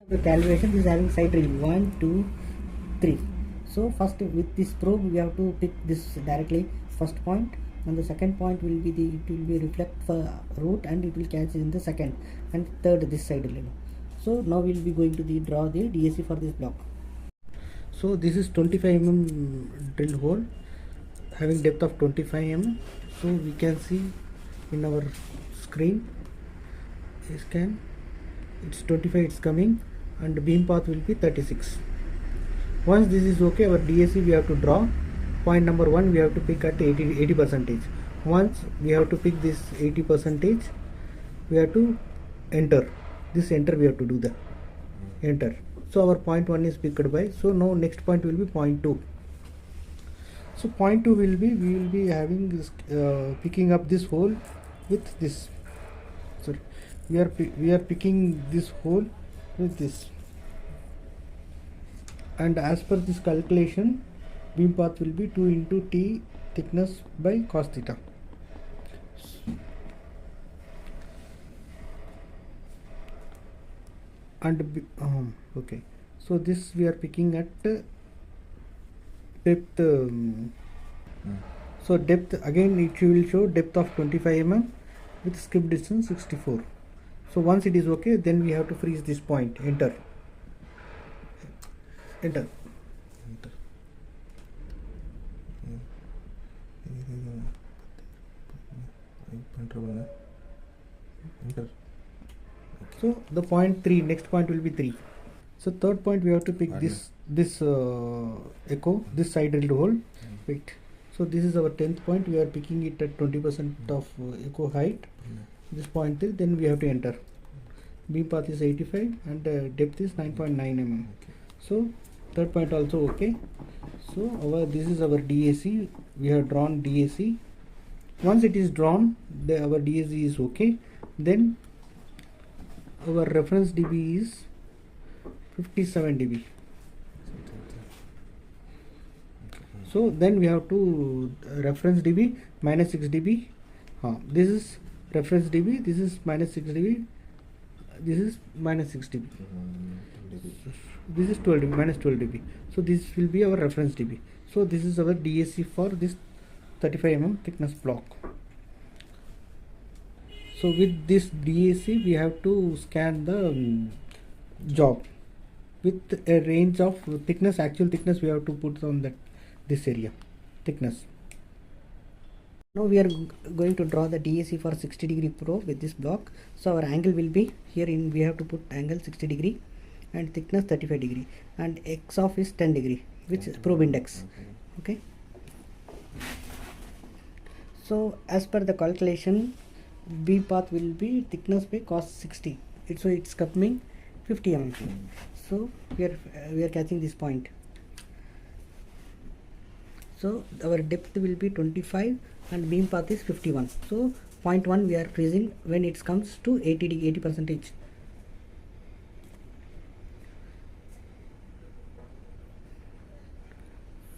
The calibration is having side drill 1, 2, 3. So first with this probe we have to pick this directly first point, and the second point will be it will be reflect for root and it will catch in the second, and third this side drill. So now we will be going to draw the DAC for this block. So this is 25 mm drill hole having depth of 25 mm. So we can see in our screen scan it's 25, it's coming, and beam path will be 36. Once this is okay, our DAC we have to draw. Point number 1 we have to pick at 80%. Once we have to pick this 80%, we have to enter this, enter we have to do the enter. So our point 1 is picked by, so now next point will be point 2. So point 2 will be, we will be having this, picking up this hole with this, sorry, we are picking this hole with this, and as per this calculation beam path will be 2 into T thickness by cos theta. And okay, so this we are picking at depth, so depth again it will show depth of 25 mm with skip distance 64. So once it is okay, then we have to freeze this point, enter. Enter. So the point 3, next point will be 3. So third point we have to pick this echo, this side drill hole. Wait. So this is our 10th point. We are picking it at 20% of echo height. This point 3, then we have to enter. Beam path is 85 and depth is 9.9 mm. So third point also okay. So this is our DAC. We have drawn DAC. Once it is drawn, our DAC is okay. Then our reference dB is 57 dB. So then we have to reference dB minus 6 dB. This is reference dB. This is minus 6 dB. This is minus 6 dB. This is 12 dB, minus 12 dB. So this will be our reference dB. So this is our DAC for this 35 mm thickness block. So with this DAC we have to scan the job with a range of thickness, actual thickness we have to put on this area thickness. Now we are going to draw the DAC for 60 degree probe with this block. So our angle will be here, we have to put angle 60 degree and thickness 35 degree, and x of is 10 degree, which is probe index. Okay. So as per the calculation, beam path will be thickness by cos 60. So it's coming 50 mm. So we are catching this point. So our depth will be 25 and beam path is 51. So point 1 we are freezing when it comes to 80%.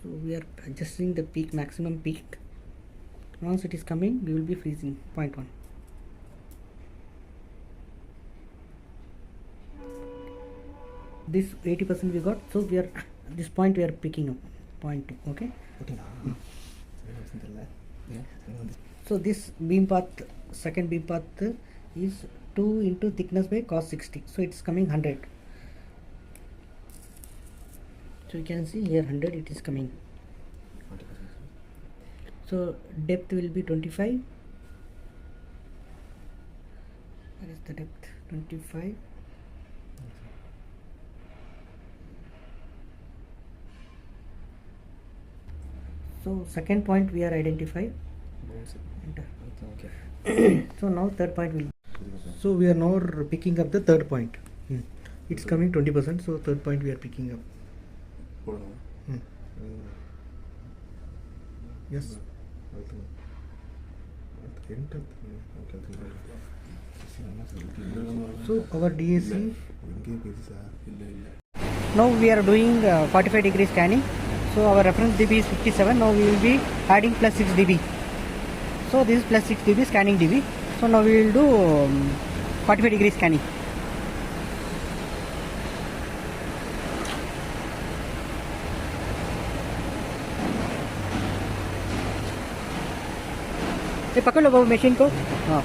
So we are adjusting the peak, maximum peak. Once it is coming, we will be freezing point 1. This 80% we got, so we are this point we are picking up point 2. Okay. So this beam path, second beam path is 2 into thickness by cos 60. So it's coming 100. So you can see here 100 it is coming. So depth will be 25. Where is the depth? 25. So second point we are identified. Okay. So now third point will. So we are now picking up the third point. It's coming 20%. So third point we are picking up. Yes. So our DAC. Now we are doing 45 degree scanning. So our reference dB is 57. Now we will be adding plus 6 dB. So this is plus 6 dB scanning dB. So now we will do 45 degree scanning. ये पकड़ लो वो machine को. हाँ.